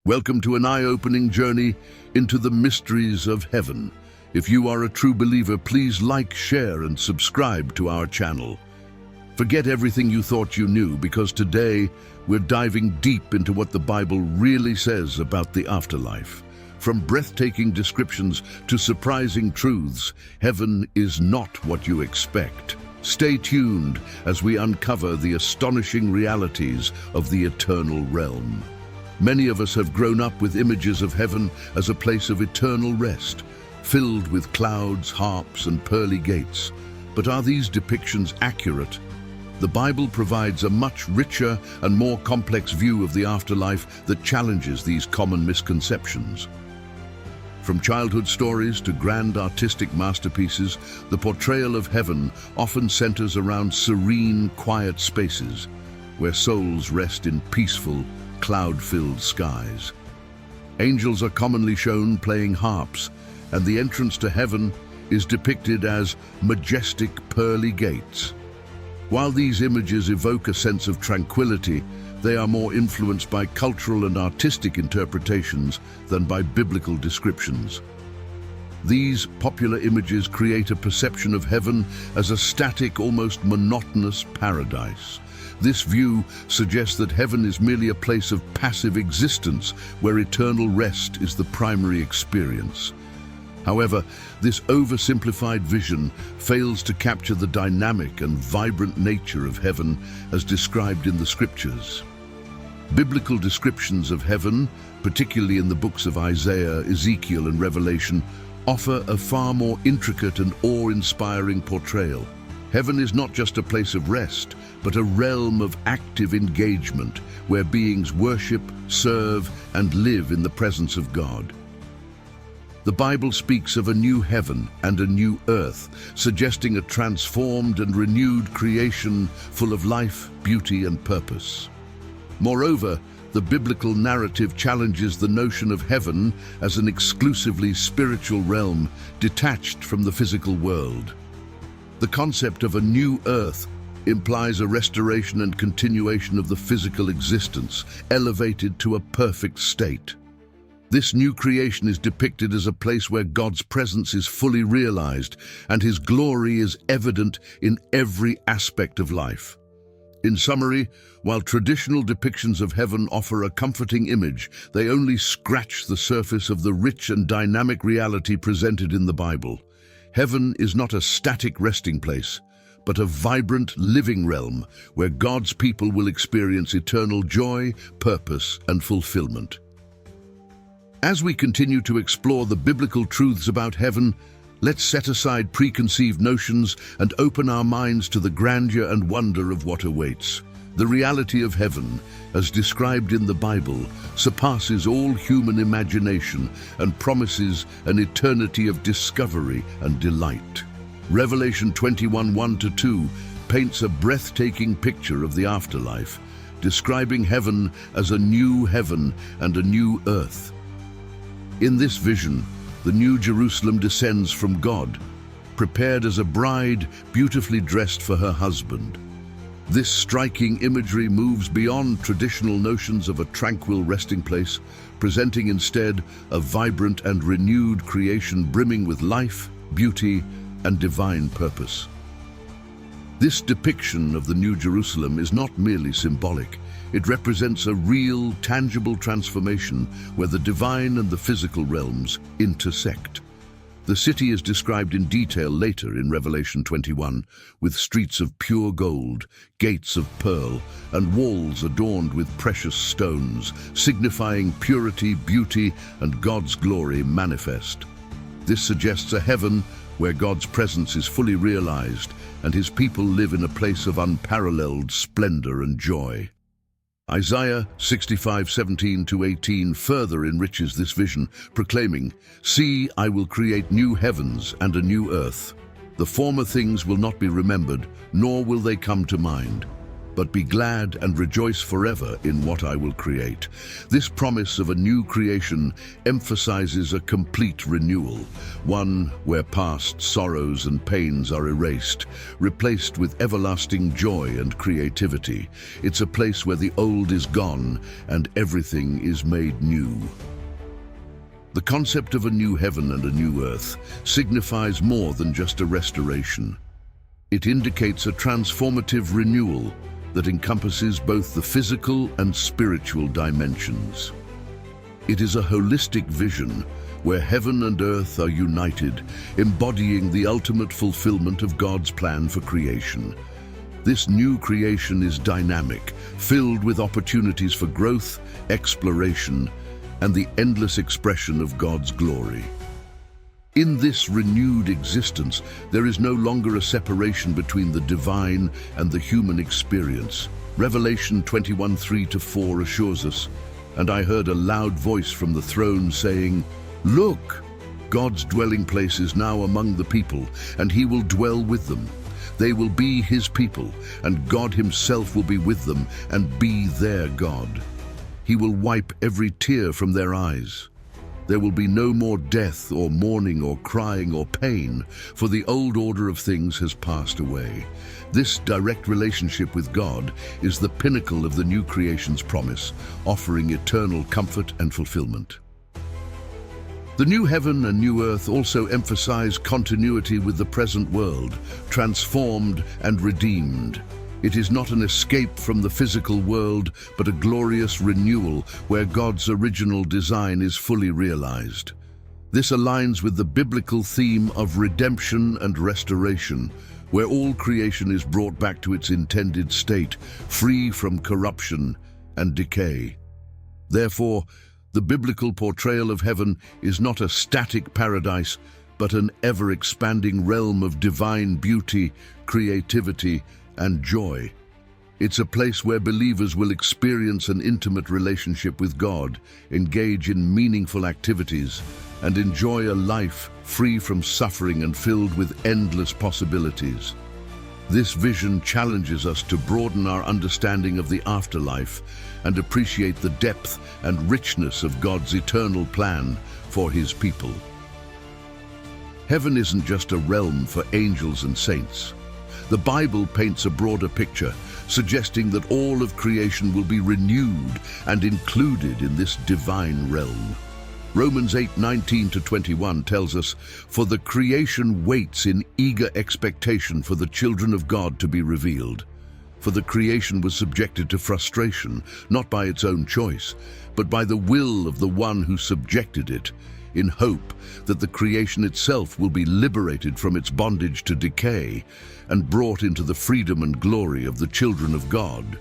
Welcome to an eye-opening journey into the mysteries of heaven. If you are a true believer, please like, share, and subscribe to our channel. Forget everything you thought you knew, because today we're diving deep into what the Bible really says about the afterlife. From breathtaking descriptions to surprising truths, heaven is not what you expect. Stay tuned as we uncover the astonishing realities of the eternal realm. Many of us have grown up with images of heaven as a place of eternal rest, filled with clouds, harps, and pearly gates. But are these depictions accurate? The Bible provides a much richer and more complex view of the afterlife that challenges these common misconceptions. From childhood stories to grand artistic masterpieces, the portrayal of heaven often centers around serene, quiet spaces where souls rest in peaceful, cloud-filled skies. Angels are commonly shown playing harps, and the entrance to heaven is depicted as majestic pearly gates. While these images evoke a sense of tranquility, they are more influenced by cultural and artistic interpretations than by biblical descriptions. These popular images create a perception of heaven as a static, almost monotonous paradise. This view suggests that heaven is merely a place of passive existence where eternal rest is the primary experience. However, this oversimplified vision fails to capture the dynamic and vibrant nature of heaven as described in the scriptures. Biblical descriptions of heaven, particularly in the books of Isaiah, Ezekiel, and Revelation, offer a far more intricate and awe-inspiring portrayal. Heaven is not just a place of rest, but a realm of active engagement where beings worship, serve, and live in the presence of God. The Bible speaks of a new heaven and a new earth, suggesting a transformed and renewed creation full of life, beauty, and purpose. Moreover, the biblical narrative challenges the notion of heaven as an exclusively spiritual realm detached from the physical world. The concept of a new earth implies a restoration and continuation of the physical existence, elevated to a perfect state. This new creation is depicted as a place where God's presence is fully realized and His glory is evident in every aspect of life. In summary, while traditional depictions of heaven offer a comforting image, they only scratch the surface of the rich and dynamic reality presented in the Bible. Heaven is not a static resting place, but a vibrant, living realm where God's people will experience eternal joy, purpose, and fulfillment. As we continue to explore the biblical truths about heaven, let's set aside preconceived notions and open our minds to the grandeur and wonder of what awaits. The reality of heaven, as described in the Bible, surpasses all human imagination and promises an eternity of discovery and delight. Revelation 21:1-2 paints a breathtaking picture of the afterlife, describing heaven as a new heaven and a new earth. In this vision, the New Jerusalem descends from God, prepared as a bride beautifully dressed for her husband. This striking imagery moves beyond traditional notions of a tranquil resting place, presenting instead a vibrant and renewed creation brimming with life, beauty, and divine purpose. This depiction of the New Jerusalem is not merely symbolic. It represents a real, tangible transformation where the divine and the physical realms intersect. The city is described in detail later in Revelation 21, with streets of pure gold, gates of pearl, and walls adorned with precious stones, signifying purity, beauty, and God's glory manifest. This suggests a heaven where God's presence is fully realized and His people live in a place of unparalleled splendor and joy. Isaiah 65:17-18 further enriches this vision, proclaiming, "See, I will create new heavens and a new earth. The former things will not be remembered, nor will they come to mind. but be glad and rejoice forever in what I will create. This promise of a new creation emphasizes a complete renewal, one where past sorrows and pains are erased, replaced with everlasting joy and creativity. It's a place where the old is gone and everything is made new. The concept of a new heaven and a new earth signifies more than just a restoration. It indicates a transformative renewal that encompasses both the physical and spiritual dimensions. It is a holistic vision where heaven and earth are united, embodying the ultimate fulfillment of God's plan for creation. This new creation is dynamic, filled with opportunities for growth, exploration, and the endless expression of God's glory. In this renewed existence, there is no longer a separation between the divine and the human experience. Revelation 21:3-4 assures us, "And I heard a loud voice from the throne saying, 'Look, God's dwelling place is now among the people, and he will dwell with them. They will be his people, and God himself will be with them and be their God. He will wipe every tear from their eyes. There will be no more death or mourning or crying or pain, for the old order of things has passed away.'" This direct relationship with God is the pinnacle of the new creation's promise, offering eternal comfort and fulfillment. The new heaven and new earth also emphasize continuity with the present world, transformed and redeemed. It is not an escape from the physical world, but a glorious renewal where God's original design is fully realized. This aligns with the biblical theme of redemption and restoration, where all creation is brought back to its intended state, free from corruption and decay. Therefore, the biblical portrayal of heaven is not a static paradise, but an ever-expanding realm of divine beauty, creativity, and joy. It's a place where believers will experience an intimate relationship with God, engage in meaningful activities, and enjoy a life free from suffering and filled with endless possibilities. This vision challenges us to broaden our understanding of the afterlife and appreciate the depth and richness of God's eternal plan for his people. Heaven isn't just a realm for angels and saints. The Bible paints a broader picture, suggesting that all of creation will be renewed and included in this divine realm. Romans 8:19-21 tells us, "For the creation waits in eager expectation for the children of God to be revealed. For the creation was subjected to frustration, not by its own choice, but by the will of the one who subjected it, in hope that the creation itself will be liberated from its bondage to decay and brought into the freedom and glory of the children of God."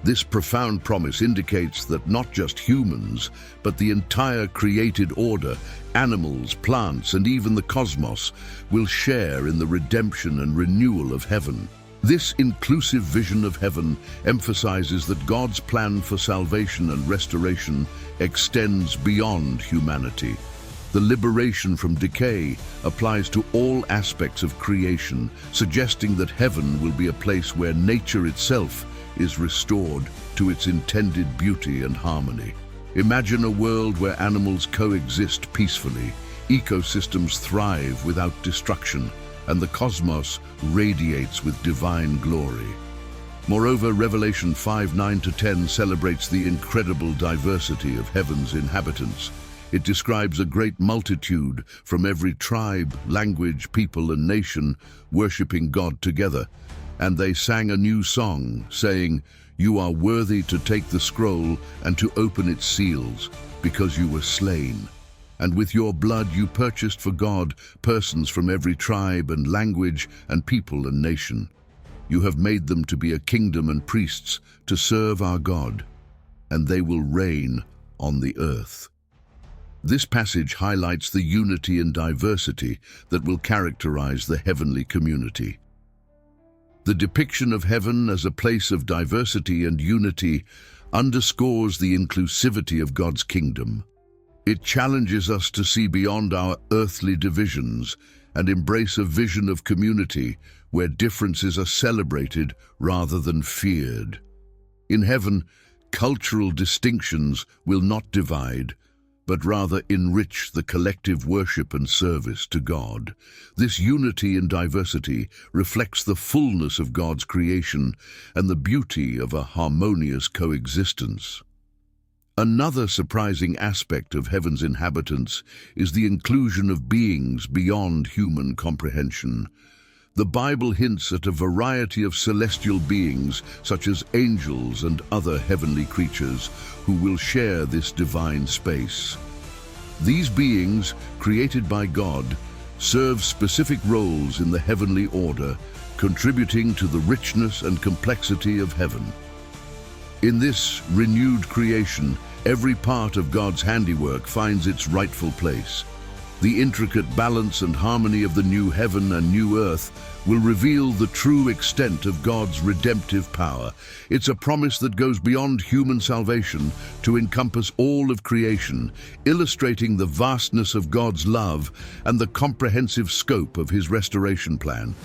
This profound promise indicates that not just humans, but the entire created order, animals, plants, and even the cosmos, will share in the redemption and renewal of heaven. This inclusive vision of heaven emphasizes that God's plan for salvation and restoration extends beyond humanity. The liberation from decay applies to all aspects of creation, suggesting that heaven will be a place where nature itself is restored to its intended beauty and harmony. Imagine a world where animals coexist peacefully, ecosystems thrive without destruction, and the cosmos radiates with divine glory. Moreover, Revelation 5:9-10 celebrates the incredible diversity of heaven's inhabitants. It describes a great multitude from every tribe, language, people, and nation worshipping God together. And they sang a new song, saying, "You are worthy to take the scroll and to open its seals, because you were slain. And with your blood you purchased for God persons from every tribe and language and people and nation. You have made them to be a kingdom and priests to serve our God, and they will reign on the earth." This passage highlights the unity and diversity that will characterize the heavenly community. The depiction of heaven as a place of diversity and unity underscores the inclusivity of God's kingdom. It challenges us to see beyond our earthly divisions and embrace a vision of community where differences are celebrated rather than feared. In heaven, cultural distinctions will not divide, but rather enrich the collective worship and service to God. This unity in diversity reflects the fullness of God's creation and the beauty of a harmonious coexistence. Another surprising aspect of heaven's inhabitants is the inclusion of beings beyond human comprehension. The Bible hints at a variety of celestial beings, such as angels and other heavenly creatures, who will share this divine space. These beings, created by God, serve specific roles in the heavenly order, contributing to the richness and complexity of heaven. In this renewed creation, every part of God's handiwork finds its rightful place. The intricate balance and harmony of the new heaven and new earth will reveal the true extent of God's redemptive power. It's a promise that goes beyond human salvation to encompass all of creation, illustrating the vastness of God's love and the comprehensive scope of His restoration plan.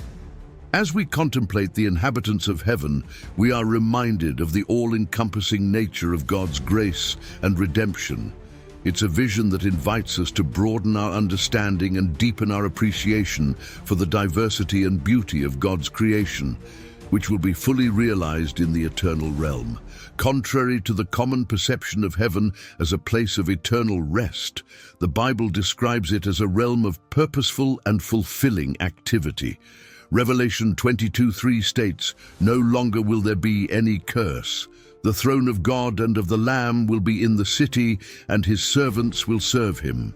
As we contemplate the inhabitants of heaven, we are reminded of the all-encompassing nature of God's grace and redemption. It's a vision that invites us to broaden our understanding and deepen our appreciation for the diversity and beauty of God's creation, which will be fully realized in the eternal realm. Contrary to the common perception of heaven as a place of eternal rest, the Bible describes it as a realm of purposeful and fulfilling activity. Revelation 22:3 states, "No longer will there be any curse. The throne of God and of the Lamb will be in the city, and His servants will serve Him."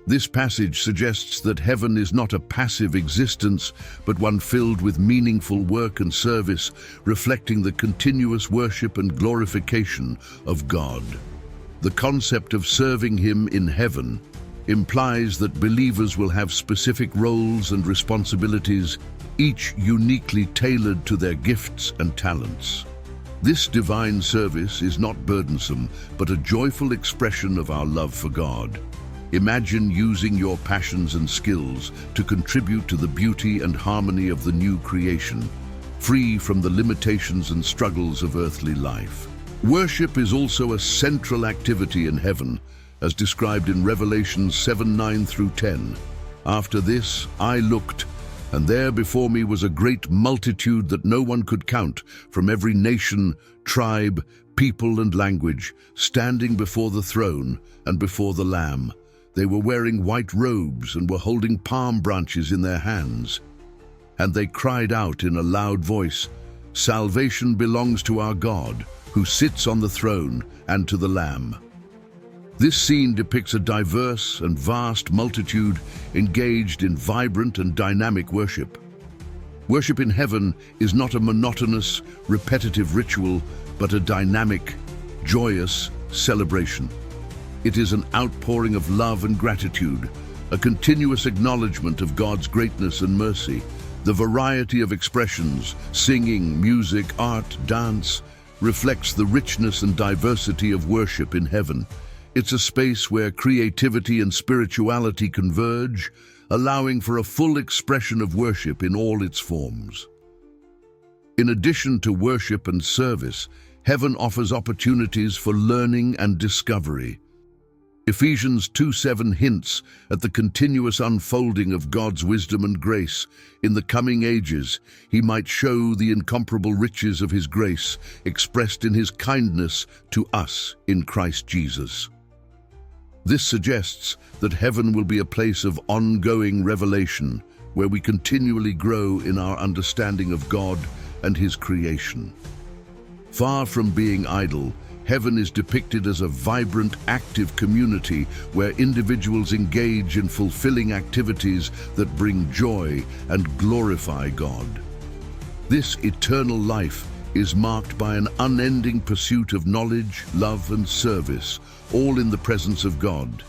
This passage suggests that heaven is not a passive existence, but one filled with meaningful work and service, reflecting the continuous worship and glorification of God. The concept of serving Him in heaven implies that believers will have specific roles and responsibilities, each uniquely tailored to their gifts and talents. This divine service is not burdensome, but a joyful expression of our love for God. Imagine using your passions and skills to contribute to the beauty and harmony of the new creation, free from the limitations and struggles of earthly life. Worship is also a central activity in heaven, as described in Revelation 7:9-10. "After this I looked, and there before me was a great multitude that no one could count, from every nation, tribe, people and language, standing before the throne and before the Lamb. They were wearing white robes and were holding palm branches in their hands. And they cried out in a loud voice, 'Salvation belongs to our God, who sits on the throne, and to the Lamb.'" This scene depicts a diverse and vast multitude engaged in vibrant and dynamic worship. Worship in heaven is not a monotonous, repetitive ritual, but a dynamic, joyous celebration. It is an outpouring of love and gratitude, a continuous acknowledgement of God's greatness and mercy. The variety of expressions, singing, music, art, dance, reflects the richness and diversity of worship in heaven. It's a space where creativity and spirituality converge, allowing for a full expression of worship in all its forms. In addition to worship and service, heaven offers opportunities for learning and discovery. Ephesians 2:7 hints at the continuous unfolding of God's wisdom and grace. In the coming ages, He might show the incomparable riches of His grace expressed in His kindness to us in Christ Jesus. This suggests that heaven will be a place of ongoing revelation, where we continually grow in our understanding of God and His creation. Far from being idle, heaven is depicted as a vibrant, active community where individuals engage in fulfilling activities that bring joy and glorify God. This eternal life is marked by an unending pursuit of knowledge, love, and service, all in the presence of God.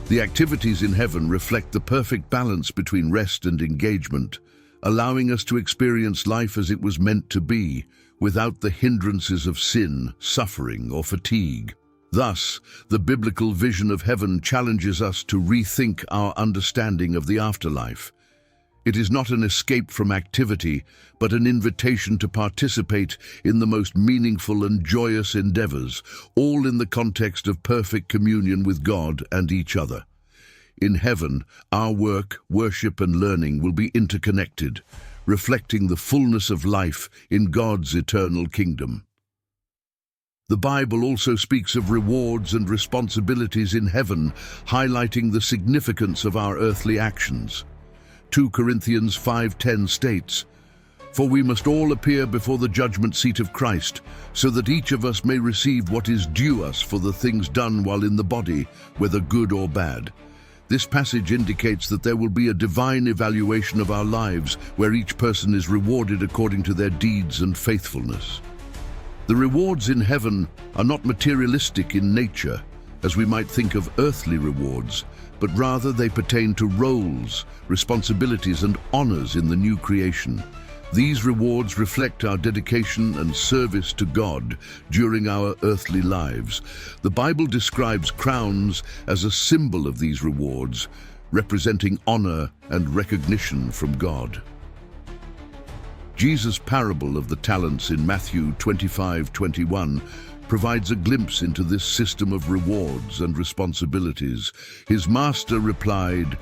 The activities in heaven reflect the perfect balance between rest and engagement, allowing us to experience life as it was meant to be, without the hindrances of sin, suffering, or fatigue. Thus, the biblical vision of heaven challenges us to rethink our understanding of the afterlife. It is not an escape from activity, but an invitation to participate in the most meaningful and joyous endeavors, all in the context of perfect communion with God and each other. In heaven, our work, worship, and learning will be interconnected, reflecting the fullness of life in God's eternal kingdom. The Bible also speaks of rewards and responsibilities in heaven, highlighting the significance of our earthly actions. 2 Corinthians 5:10 states, "For we must all appear before the judgment seat of Christ, so that each of us may receive what is due us for the things done while in the body, whether good or bad." This passage indicates that there will be a divine evaluation of our lives, where each person is rewarded according to their deeds and faithfulness. The rewards in heaven are not materialistic in nature, as we might think of earthly rewards, but rather they pertain to roles, responsibilities, and honors in the new creation. These rewards reflect our dedication and service to God during our earthly lives. The Bible describes crowns as a symbol of these rewards, representing honor and recognition from God. Jesus' parable of the talents in Matthew 25:21 provides a glimpse into this system of rewards and responsibilities. His master replied,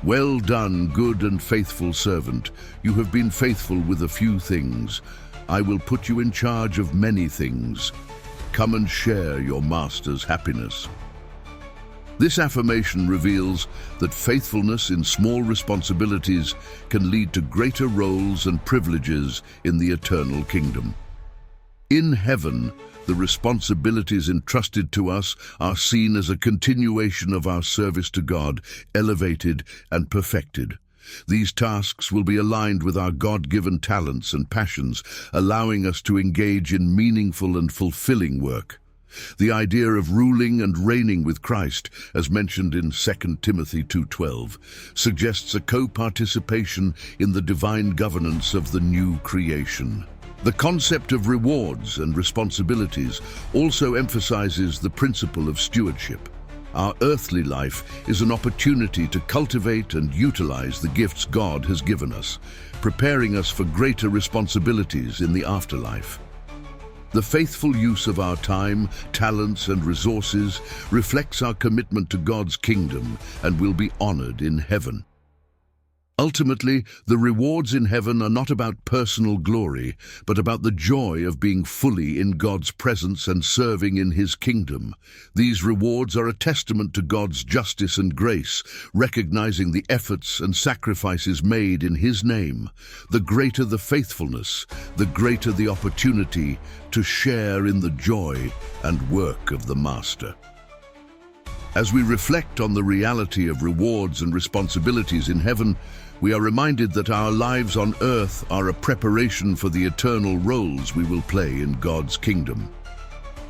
"Well done, good and faithful servant. You have been faithful with a few things. I will put you in charge of many things. Come and share your master's happiness." This affirmation reveals that faithfulness in small responsibilities can lead to greater roles and privileges in the eternal kingdom. In heaven, the responsibilities entrusted to us are seen as a continuation of our service to God, elevated and perfected. These tasks will be aligned with our God-given talents and passions, allowing us to engage in meaningful and fulfilling work. The idea of ruling and reigning with Christ, as mentioned in 2 Timothy 2:12, suggests a co-participation in the divine governance of the new creation. The concept of rewards and responsibilities also emphasizes the principle of stewardship. Our earthly life is an opportunity to cultivate and utilize the gifts God has given us, preparing us for greater responsibilities in the afterlife. The faithful use of our time, talents, and resources reflects our commitment to God's kingdom and will be honored in heaven. Ultimately, the rewards in heaven are not about personal glory, but about the joy of being fully in God's presence and serving in His kingdom. These rewards are a testament to God's justice and grace, recognizing the efforts and sacrifices made in His name. The greater the faithfulness, the greater the opportunity to share in the joy and work of the Master. As we reflect on the reality of rewards and responsibilities in heaven, we are reminded that our lives on earth are a preparation for the eternal roles we will play in God's kingdom.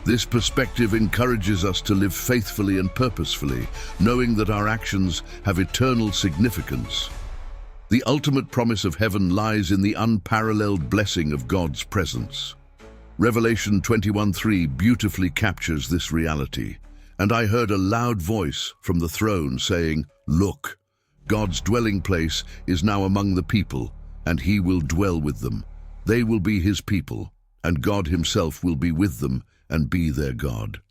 This perspective encourages us to live faithfully and purposefully, knowing that our actions have eternal significance. The ultimate promise of heaven lies in the unparalleled blessing of God's presence. Revelation 21:3 beautifully captures this reality. "And I heard a loud voice from the throne saying, 'Look, God's dwelling place is now among the people, and He will dwell with them. They will be His people, and God Himself will be with them and be their God.'"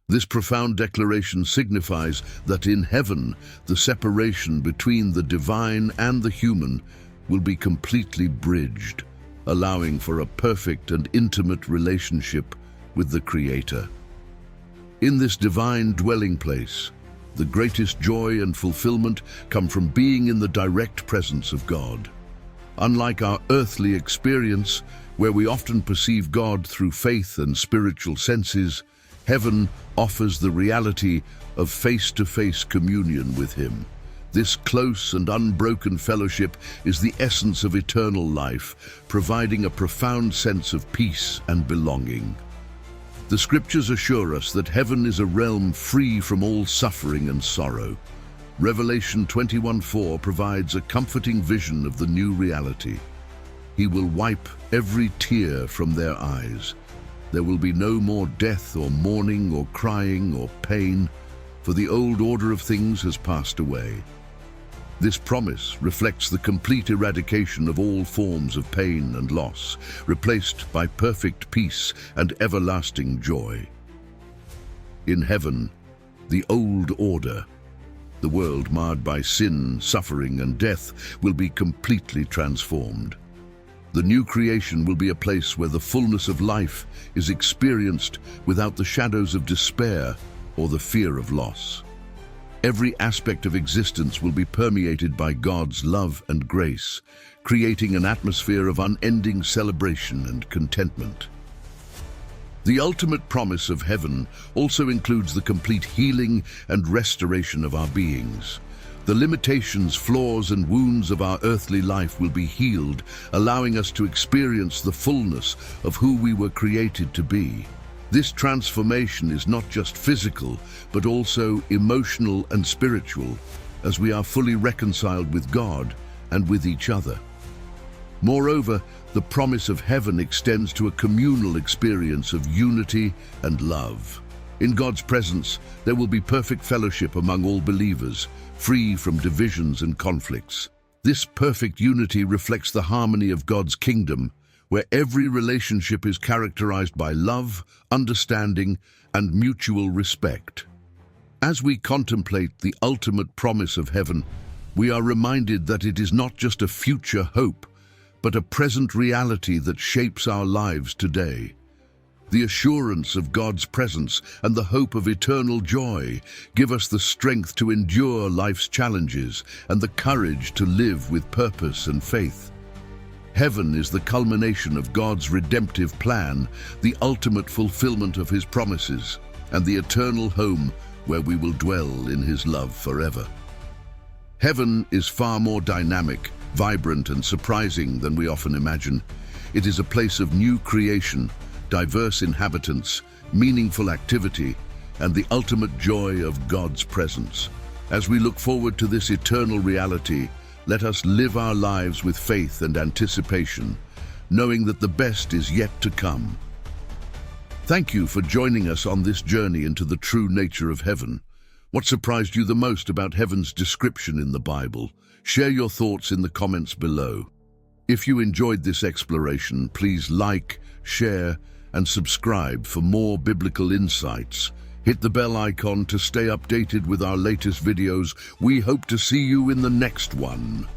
This profound declaration signifies that in heaven, the separation between the divine and the human will be completely bridged, allowing for a perfect and intimate relationship with the Creator. In this divine dwelling place, the greatest joy and fulfillment come from being in the direct presence of God. Unlike our earthly experience, where we often perceive God through faith and spiritual senses, heaven offers the reality of face-to-face communion with Him. This close and unbroken fellowship is the essence of eternal life, providing a profound sense of peace and belonging. The Scriptures assure us that heaven is a realm free from all suffering and sorrow. Revelation 21:4 provides a comforting vision of the new reality. He will wipe every tear from their eyes. There will be no more death or mourning or crying or pain, for the old order of things has passed away. This promise reflects the complete eradication of all forms of pain and loss, replaced by perfect peace and everlasting joy. In heaven, the old order, the world marred by sin, suffering, and death, will be completely transformed. The new creation will be a place where the fullness of life is experienced without the shadows of despair or the fear of loss. Every aspect of existence will be permeated by God's love and grace, creating an atmosphere of unending celebration and contentment. The ultimate promise of heaven also includes the complete healing and restoration of our beings. The limitations, flaws, and wounds of our earthly life will be healed, allowing us to experience the fullness of who we were created to be. This transformation is not just physical, but also emotional and spiritual, as we are fully reconciled with God and with each other. Moreover, the promise of heaven extends to a communal experience of unity and love. In God's presence, there will be perfect fellowship among all believers, free from divisions and conflicts. This perfect unity reflects the harmony of God's kingdom, where every relationship is characterized by love, understanding, and mutual respect. As we contemplate the ultimate promise of heaven, we are reminded that it is not just a future hope, but a present reality that shapes our lives today. The assurance of God's presence and the hope of eternal joy give us the strength to endure life's challenges and the courage to live with purpose and faith. Heaven is the culmination of God's redemptive plan, the ultimate fulfillment of His promises, and the eternal home where we will dwell in His love forever. Heaven is far more dynamic, vibrant, and surprising than we often imagine. It is a place of new creation, diverse inhabitants, meaningful activity, and the ultimate joy of God's presence. As we look forward to this eternal reality, let us live our lives with faith and anticipation, knowing that the best is yet to come. Thank you for joining us on this journey into the true nature of heaven. What surprised you the most about heaven's description in the Bible? Share your thoughts in the comments below. If you enjoyed this exploration, please like, share, and subscribe for more biblical insights. Hit the bell icon to stay updated with our latest videos. We hope to see you in the next one.